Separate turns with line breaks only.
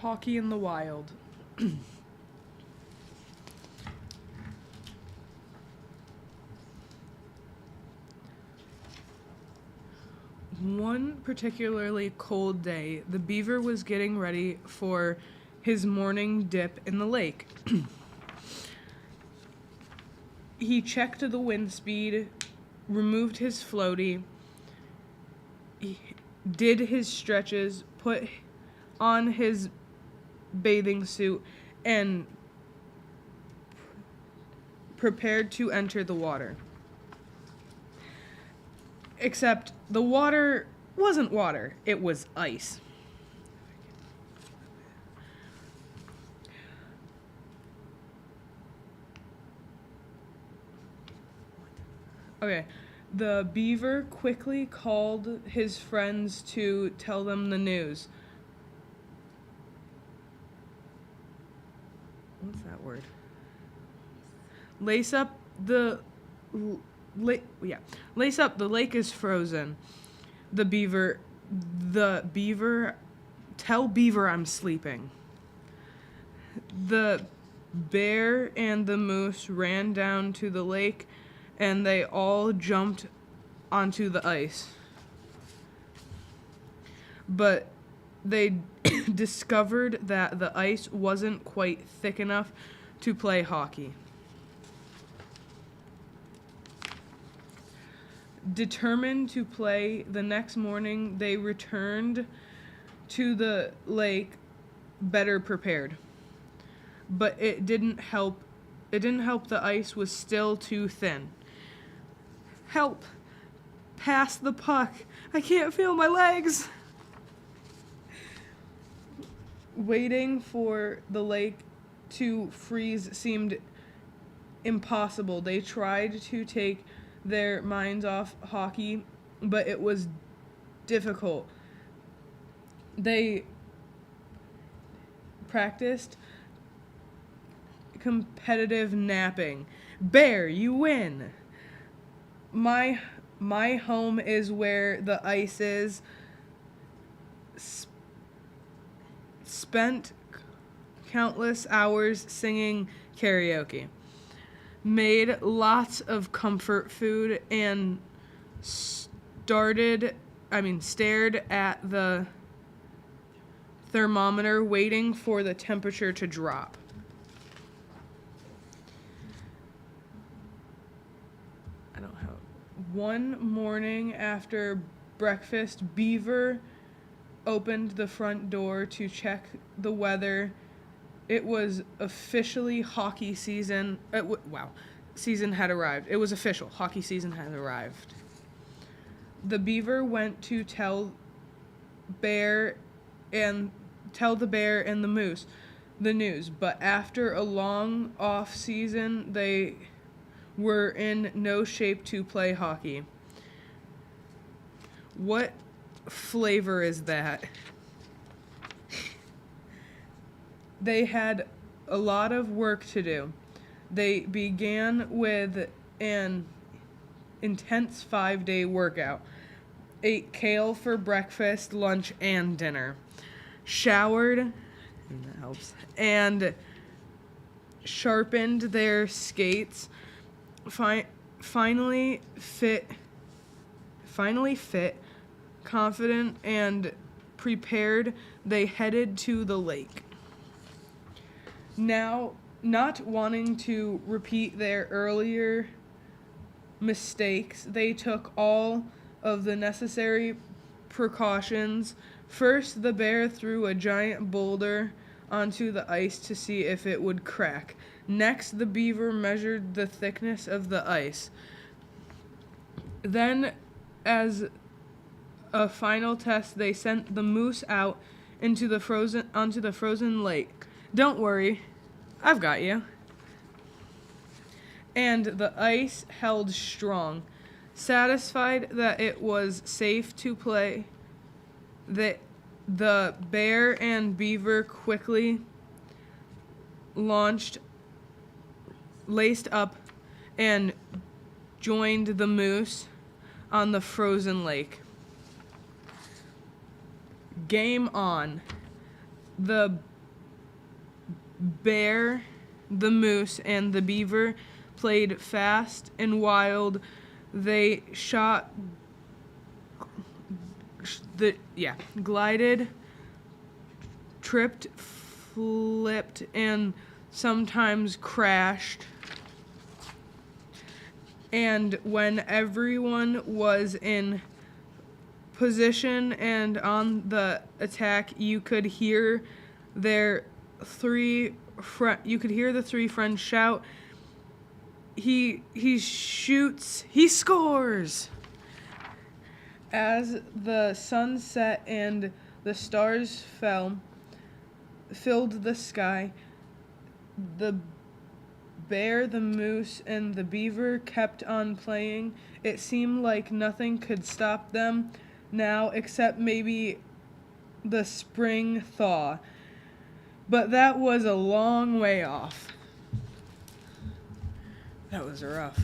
Hockey in the wild. One particularly cold day, the beaver was getting ready for his morning dip in the lake. He checked the wind speed, removed his floaty, did his stretches, put on his bathing suit, and prepared to enter the water. Except the water wasn't water, it was ice. Okay, the beaver quickly called his friends to tell them the news. What's that word? Lace up the lake is frozen. The beaver, tell beaver I'm sleeping. The bear and the moose ran down to the lake, and they all jumped onto the ice. But they discovered that the ice wasn't quite thick enough to play hockey. Determined to play, the next morning they returned to the lake better prepared. But it didn't help. The ice was still too thin. Help! Pass the puck. I can't feel my legs. Waiting for the lake to freeze seemed impossible. They tried to take their minds off hockey, but it was difficult. They practiced competitive napping. Bear, you win. My home is where the ice is. Spent countless hours singing karaoke. Made lots of comfort food and stared at the thermometer waiting for the temperature to drop. One morning after breakfast, Beaver opened the front door to check the weather. It was officially hockey season. Season had arrived. It was official. Hockey season had arrived. The beaver went to tell the bear and the moose the news, but after a long off season, they were in no shape to play hockey. What flavor is that? They had a lot of work to do. They began with an intense 5-day workout. Ate kale for breakfast, lunch, and dinner. Showered, and that helps, and sharpened their skates. Finally fit, confident, and prepared, they headed to the lake. Now, not wanting to repeat their earlier mistakes, they took all of the necessary precautions. First, the bear threw a giant boulder onto the ice to see if it would crack. Next, the beaver measured the thickness of the ice. Then, as a final test, they sent the moose out onto the frozen lake. Don't worry, I've got you. And the ice held strong. Satisfied that it was safe to play, the bear and beaver quickly laced up and joined the moose on the frozen lake. Game on. The bear, the moose, and the beaver played fast and wild. They glided, tripped, flipped, and sometimes crashed. And when everyone was in position and on the attack, you could hear the three friends shout, he shoots, he scores. As the sun set and the stars filled the sky, the bear, the moose, and the beaver kept on playing. It seemed like nothing could stop them now except maybe the spring thaw. But that was a long way off. That was rough.